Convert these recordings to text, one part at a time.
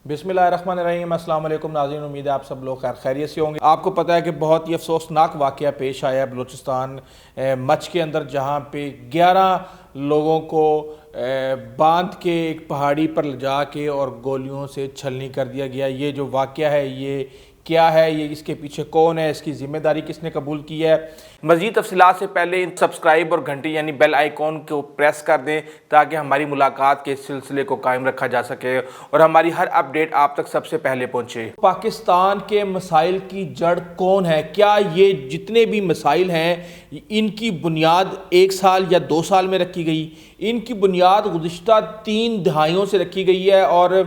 بسم اللہ الرحمن الرحیم۔ السلام علیکم ناظرین، امید ہے آپ سب لوگ خیریت سے ہوں گے۔ آپ کو پتہ ہے کہ بہت ہی افسوسناک واقعہ پیش آیا ہے بلوچستان مچھ کے اندر، جہاں پہ 11 لوگوں کو باندھ کے ایک پہاڑی پر لے جا کے اور گولیوں سے چھلنی کر دیا گیا۔ یہ جو واقعہ ہے یہ کیا ہے، یہ اس کے پیچھے کون ہے، اس کی ذمہ داری کس نے قبول کی ہے؟ مزید تفصیلات سے پہلے سبسکرائب اور گھنٹی یعنی بیل آئیکن کو پریس کر دیں تاکہ ہماری ملاقات کے سلسلے کو قائم رکھا جا سکے اور ہماری ہر اپڈیٹ آپ تک سب سے پہلے پہنچے۔ پاکستان کے مسائل کی جڑ کون ہے؟ کیا یہ جتنے بھی مسائل ہیں ان کی بنیاد 1 سال یا 2 سال میں رکھی گئی؟ ان کی بنیاد گزشتہ 3 دہائیوں سے رکھی گئی ہے اور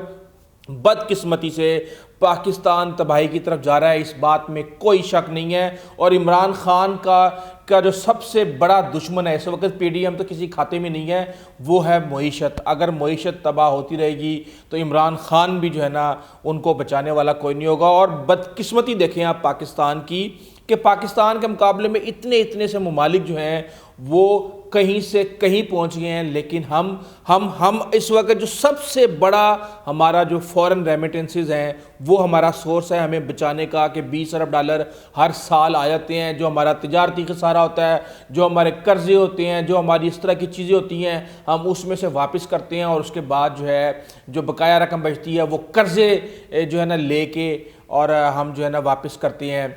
بدقسمتی سے پاکستان تباہی کی طرف جا رہا ہے، اس بات میں کوئی شک نہیں ہے۔ اور عمران خان کا جو سب سے بڑا دشمن ہے اس وقت پی ڈی ایم تو کسی کھاتے میں نہیں ہے، وہ ہے معیشت۔ اگر معیشت تباہ ہوتی رہے گی تو عمران خان بھی جو ہے نا ان کو بچانے والا کوئی نہیں ہوگا۔ اور بدقسمتی دیکھیں آپ پاکستان کی کہ پاکستان کے مقابلے میں اتنے سے ممالک جو ہیں وہ کہیں سے کہیں پہنچ گئے ہیں، لیکن ہم اس وقت جو سب سے بڑا ہمارا جو فورن ریمیٹنسز ہیں وہ ہمارا سورس ہے ہمیں بچانے کا، کہ 20 ارب ڈالر ہر سال آ جاتے ہیں، جو ہمارا تجارتی خسارہ ہوتا ہے، جو ہمارے قرضے ہوتے ہیں، جو ہماری اس طرح کی چیزیں ہوتی ہیں ہم اس میں سے واپس کرتے ہیں، اور اس کے بعد جو ہے جو بقایا رقم بچتی ہے وہ قرضے جو ہے نا لے کے اور ہم جو ہے نا واپس کرتے ہیں۔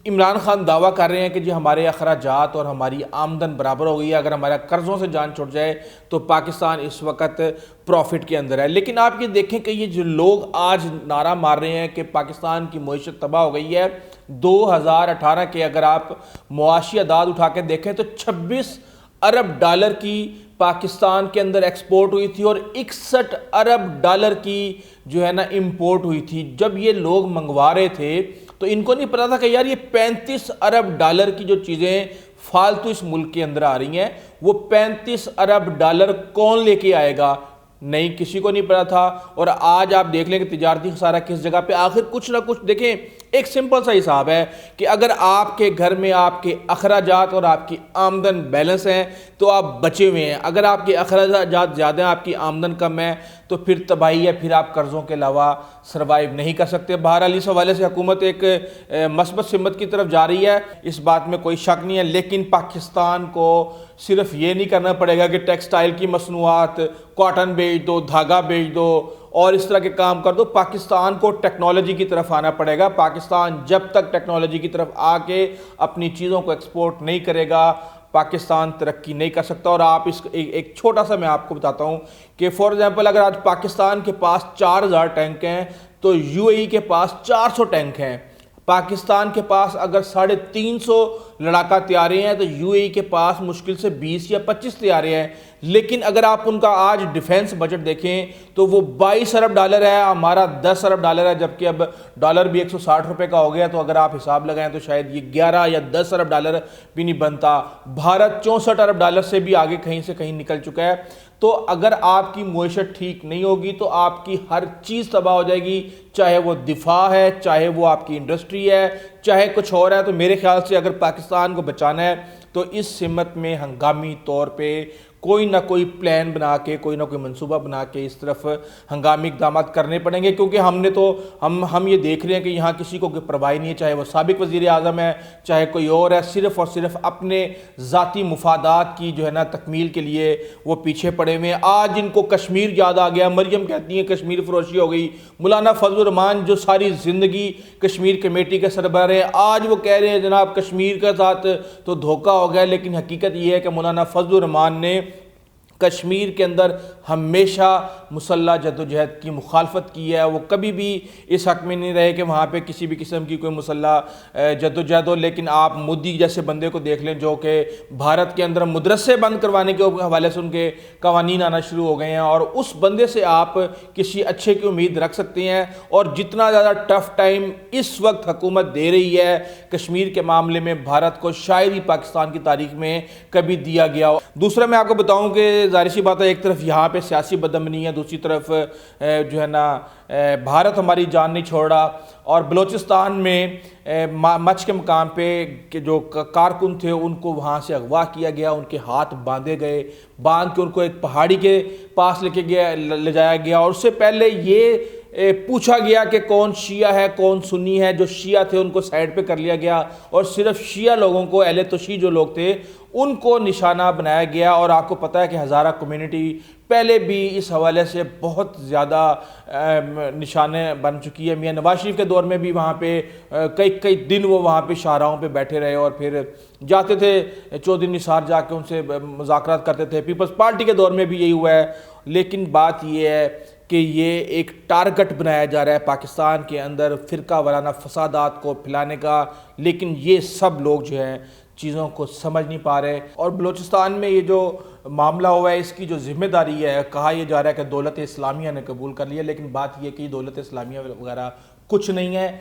عمران خان دعویٰ کر رہے ہیں کہ جی ہمارے اخراجات اور ہماری آمدن برابر ہو گئی ہے، اگر ہمارا قرضوں سے جان چھوٹ جائے تو پاکستان اس وقت پروفٹ کے اندر ہے۔ لیکن آپ یہ دیکھیں کہ یہ جو لوگ آج نعرہ مار رہے ہیں کہ پاکستان کی معیشت تباہ ہو گئی ہے، 2018 کے اگر آپ معاشی اعداد اٹھا کے دیکھیں تو 26 ارب ڈالر کی پاکستان کے اندر ایکسپورٹ ہوئی تھی اور 61 ارب ڈالر کی جو ہے نا امپورٹ ہوئی تھی۔ جب یہ لوگ منگوا رہے تھے تو ان کو نہیں پتا تھا کہ یار یہ 35 ارب ڈالر کی جو چیزیں فالتو اس ملک کے اندر آ رہی ہیں وہ 35 ارب ڈالر کون لے کے آئے گا؟ نہیں، کسی کو نہیں پتا تھا۔ اور آج آپ دیکھ لیں کہ تجارتی خسارہ کس جگہ پہ، آخر کچھ نہ کچھ دیکھیں، ایک سمپل سا حساب ہے کہ اگر آپ کے گھر میں آپ کے اخراجات اور آپ کی آمدن بیلنس ہیں تو آپ بچے ہوئے ہیں، اگر آپ کے اخراجات زیادہ ہیں، آپ کی آمدن کم ہے تو پھر تباہی ہے، پھر آپ قرضوں کے علاوہ سروائیو نہیں کر سکتے۔ بہرحال اس حوالے سے حکومت ایک مثبت سمت کی طرف جا رہی ہے، اس بات میں کوئی شک نہیں ہے، لیکن پاکستان کو صرف یہ نہیں کرنا پڑے گا کہ ٹیکسٹائل کی مصنوعات، کاٹن بیچ دو، دھاگا بیچ دو اور اس طرح کے کام کر دو، پاکستان کو ٹیکنالوجی کی طرف آنا پڑے گا۔ پاکستان جب تک ٹیکنالوجی کی طرف آ کے اپنی چیزوں کو ایکسپورٹ نہیں کرے گا پاکستان ترقی نہیں کر سکتا۔ اور آپ اس ایک چھوٹا سا میں آپ کو بتاتا ہوں کہ فار ایگزامپل اگر آج پاکستان کے پاس 4000 ٹینک ہیں تو یو اے ای کے پاس 400 ٹینک ہیں۔ پاکستان کے پاس اگر 350 لڑاکا طیارے ہیں تو یو اے ای کے پاس مشکل سے 20 یا 25 طیارے ہیں، لیکن اگر آپ ان کا آج ڈیفنس بجٹ دیکھیں تو وہ 22 ارب ڈالر ہے، ہمارا 10 ارب ڈالر ہے، جبکہ اب ڈالر بھی 160 روپے کا ہو گیا، تو اگر آپ حساب لگائیں تو شاید یہ 11 یا 10 ارب ڈالر بھی نہیں بنتا۔ بھارت 64 ارب ڈالر سے بھی آگے کہیں سے کہیں نکل چکا ہے۔ تو اگر آپ کی معیشت ٹھیک نہیں ہوگی تو آپ کی ہر چیز تباہ ہو جائے گی، چاہے وہ دفاع ہے، چاہے وہ آپ کی انڈسٹری ہے، چاہے کچھ اور ہے۔ تو میرے خیال سے اگر پاکستان کو بچانا ہے تو اس سمت میں ہنگامی طور پہ کوئی نہ کوئی پلان بنا کے، کوئی نہ کوئی منصوبہ بنا کے اس طرف ہنگامی اقدامات کرنے پڑیں گے، کیونکہ ہم یہ دیکھ رہے ہیں کہ یہاں کسی کو کوئی پرواہ نہیں ہے، چاہے وہ سابق وزیر اعظم ہے، چاہے کوئی اور ہے، صرف اور صرف اپنے ذاتی مفادات کی جو ہے نا تکمیل کے لیے وہ پیچھے پڑے ہوئے ہیں۔ آج ان کو کشمیر یاد آ گیا، مریم کہتی ہیں کشمیر فروشی ہو گئی۔ مولانا فضل الرحمان جو ساری زندگی کشمیر کمیٹی کے سربراہ ہیں، آج وہ کہہ رہے ہیں جناب کشمیر کے ساتھ تو دھوکہ ہو گیا، لیکن حقیقت یہ ہے کہ مولانا فضل الرحمان نے کشمیر کے اندر ہمیشہ مسلح جدوجہد کی مخالفت کی ہے، وہ کبھی بھی اس حق میں نہیں رہے کہ وہاں پہ کسی بھی قسم کی کوئی مسلح جدوجہد ہو۔ لیکن آپ مودی جیسے بندے کو دیکھ لیں جو کہ بھارت کے اندر مدرسے بند کروانے کے حوالے سے ان کے قوانین آنا شروع ہو گئے ہیں، اور اس بندے سے آپ کسی اچھے کی امید رکھ سکتے ہیں۔ اور جتنا زیادہ ٹف ٹائم اس وقت حکومت دے رہی ہے کشمیر کے معاملے میں بھارت کو، شاید ہی پاکستان کی تاریخ میں کبھی دیا گیا ہو۔ دوسرا میں آپ کو بتاؤں کہ ظاہر سی بات ہے ایک طرف یہاں پہ سیاسی بدامنی ہے، دوسری طرف جو ہے نا بھارت ہماری جان نہیں چھوڑ رہا۔ اور بلوچستان میں مچھ کے مقام پہ جو کارکن تھے ان کو وہاں سے اغوا کیا گیا، ان کے ہاتھ باندھے گئے، باندھ کے ان کو ایک پہاڑی کے پاس لے جایا گیا۔ اور اس سے پہلے یہ پوچھا گیا کہ کون شیعہ ہے کون سنی ہے، جو شیعہ تھے ان کو سائڈ پہ کر لیا گیا اور صرف شیعہ لوگوں کو، اہل تشیع جو لوگ تھے ان کو نشانہ بنایا گیا۔ اور آپ کو پتہ ہے کہ ہزارہ کمیونٹی پہلے بھی اس حوالے سے بہت زیادہ نشانے بن چکی ہے۔ میاں نواز شریف کے دور میں بھی وہاں پہ کئی دن وہ وہاں پہ شاہراہوں پہ بیٹھے رہے اور پھر جاتے تھے چودھری نثار جا کے ان سے مذاکرات کرتے تھے۔ پیپلز پارٹی کے دور میں بھی یہی ہوا ہے، لیکن بات یہ ہے کہ یہ ایک ٹارگٹ بنایا جا رہا ہے پاکستان کے اندر فرقہ وارانہ فسادات کو پھیلانے کا، لیکن یہ سب لوگ جو ہیں چیزوں کو سمجھ نہیں پا رہے۔ اور بلوچستان میں یہ جو معاملہ ہوا ہے اس کی جو ذمہ داری ہے، کہا یہ جا رہا ہے کہ دولت اسلامیہ نے قبول کر لیا، لیکن بات یہ کہ دولت اسلامیہ وغیرہ کچھ نہیں ہے۔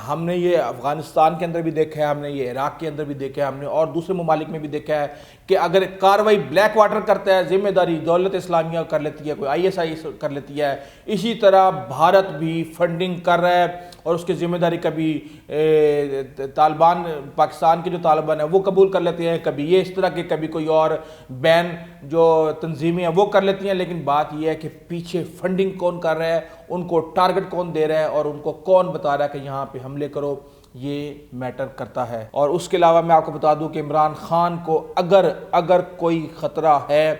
ہم نے یہ افغانستان کے اندر بھی دیکھا ہے، ہم نے یہ عراق کے اندر بھی دیکھا ہے، ہم نے اور دوسرے ممالک میں بھی دیکھا ہے کہ اگر کاروائی بلیک واٹر کرتا ہے ذمہ داری دولت اسلامیہ کر لیتی ہے، کوئی آئی ایس آئی کر لیتی ہے۔ اسی طرح بھارت بھی فنڈنگ کر رہا ہے اور اس کی ذمہ داری کبھی طالبان، پاکستان کے جو طالبان ہیں وہ قبول کر لیتے ہیں، کبھی یہ اس طرح کے، کبھی کوئی اور بین جو تنظیمیں ہیں وہ کر لیتی ہیں۔ لیکن بات یہ ہے کہ پیچھے فنڈنگ کون کر رہا ہے، ان کو ٹارگٹ کون دے رہا ہے اور ان کو کون بتا رہا ہے کہ یہاں پہ حملے کرو، یہ میٹر کرتا ہے۔ اور اس کے علاوہ میں آپ کو بتا دوں کہ عمران خان کو اگر کوئی خطرہ ہے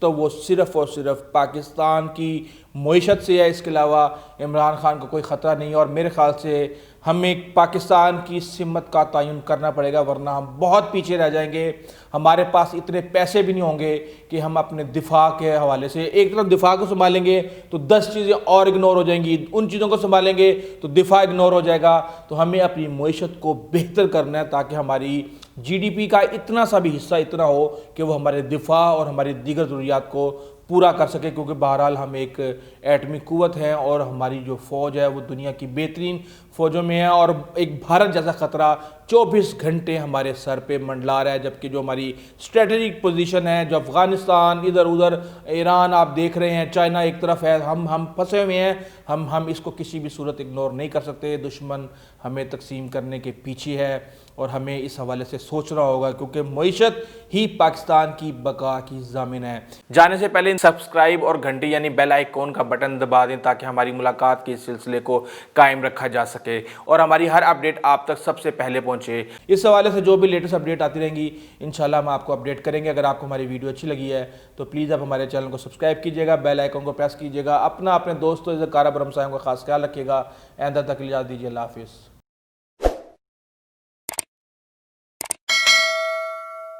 تو وہ صرف اور صرف پاکستان کی معیشت سے ہے، اس کے علاوہ عمران خان کو کوئی خطرہ نہیں ہے۔ اور میرے خیال سے ہمیں پاکستان کی سمت کا تعین کرنا پڑے گا، ورنہ ہم بہت پیچھے رہ جائیں گے۔ ہمارے پاس اتنے پیسے بھی نہیں ہوں گے کہ ہم اپنے دفاع کے حوالے سے ایک طرف دفاع کو سنبھالیں گے تو 10 چیزیں اور اگنور ہو جائیں گی، ان چیزوں کو سنبھالیں گے تو دفاع اگنور ہو جائے گا۔ تو ہمیں اپنی معیشت کو بہتر کرنا ہے تاکہ ہماری جی ڈی پی کا اتنا سا بھی حصہ اتنا ہو کہ وہ ہمارے دفاع اور ہماری دیگر ضروریات کو پورا کر سکے، کیونکہ بہرحال ہم ایک ایٹمی قوت ہیں اور ہماری جو فوج ہے وہ دنیا کی بہترین فوجوں میں ہے، اور ایک بھارت جیسا خطرہ 24 گھنٹے ہمارے سر پہ منڈلا رہا ہے، جبکہ جو ہماری اسٹریٹجک پوزیشن ہے، جو افغانستان، ادھر ادھر ایران آپ دیکھ رہے ہیں، چائنا ایک طرف ہے، ہم پھنسے ہوئے ہیں، ہم اس کو کسی بھی صورت اگنور نہیں کر سکتے۔ دشمن ہمیں تقسیم کرنے کے پیچھے ہے اور ہمیں اس حوالے سے سوچنا ہوگا، کیونکہ معیشت ہی پاکستان کی بقا کی ضامن ہے۔ جانے سے پہلے سبسکرائب اور گھنٹی یعنی بیل آئیکن کا بٹن دبا دیں تاکہ ہماری ملاقات کے سلسلے کو قائم رکھا جا سکے اور ہماری ہر اپڈیٹ آپ تک سب سے پہلے پہنچے۔ اس حوالے سے جو بھی لیٹسٹ اپڈیٹ آتی رہیں گی انشاءاللہ ہم آپ کو اپڈیٹ کریں گے۔ اگر آپ کو ہماری ویڈیو اچھی لگی ہے تو پلیز آپ ہمارے چینل کو سبسکرائب کیجیے گا، بیل آئیکن کو پریس کیجیے گا، اپنے دوستوں اقارب اور ہمسایوں کا خاص خیال رکھیے گا۔ آئندہ تک اجازت دیجیے، اللہ حافظ۔